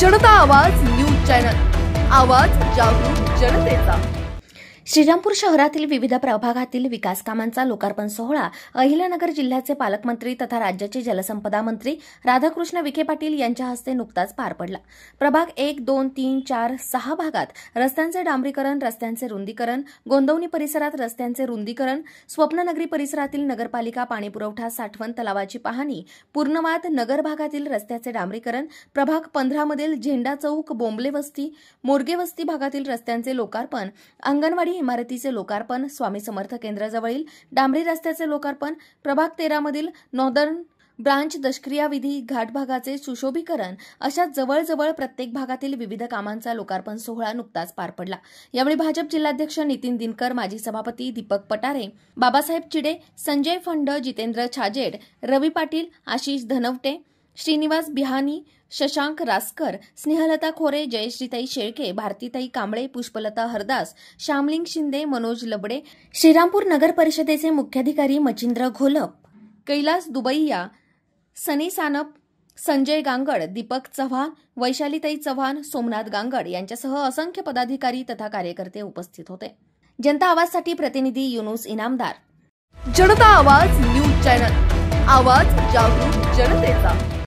जनता आवाज news channel, आवाज जागरूक जनतेचा। श्रीरामपूर शहरातील विविध प्रभागातील विकास कामांचा लोकार्पण सोहळा अहिल्यानगर जिल्ह्याचे पालकमंत्री तथा राज्याचे जलसंपदा मंत्री राधाकृष्ण विखे पाटील यांच्या हस्ते नुकताच पार पडला। प्रभाग 1, 2, 3, 4, 6 भागात रस्त्यांचे डांबरीकरण, रस्त्यांचे रुंदीकरण, गोंदवणी परिसरात रस्त्यांचे रुंदीकरण, स्वप्ननगरी परिसरातील नगरपालिका पाणीपुरवठा साठवण तलावाची पाहणी, पूर्णवाद नगर भागातील रस्त्याचे डांबरीकरण, प्रभाग 15 मधील झेंडा चौक, बोंबले वस्ती, मोरगे वस्ती भागातील रस्त्यांचे लोकार्पण, अंगणवाडी इमारतीचे लोकार्पण, स्वामी समर्थ केंद्राजवळील डांबरी रस्त्याचे लोकार्पण, प्रभाग 13 मधील नॉर्दर्न ब्रांच दशक्रिया विधी घाट भागाचे सुशोभीकरण अशा जवळजवळ प्रत्येक भागातील विविध कामांचा लोकार्पण सोहळा नुकताच पार पडला। यावेळी भाजप जिल्हाध्यक्ष नितीन दिनकर, माजी सभापती दीपक पटारे, बाबासाहेब चिडे, संजय फंड, जितेंद्र छाजेड, रवी पाटील, आशिष धनवटे, श्रीनिवास बिहानी, शशांक रासकर, स्नेहलता खोरे, जयश्रीताई शेळके, भारतीताई कांबळे, पुष्पलता हरदास, श्यामलिंग शिंदे, मनोज लबडे, श्रीरामपूर नगर परिषदेचे मुख्याधिकारी मचिंद्र घोलप, कैलास दुबैया, सनी सानप, संजय गांगड, दीपक चव्हाण, वैशालीताई चव्हाण, सोमनाथ गांगड यांच्यासह असंख्य पदाधिकारी तथा कार्यकर्ते उपस्थित होते। जनता आवाजसाठी प्रतिनिधी युनुस इनामदार। जनता आवाज न्यूज चॅनल, आवाज जागरूक जनतेचा।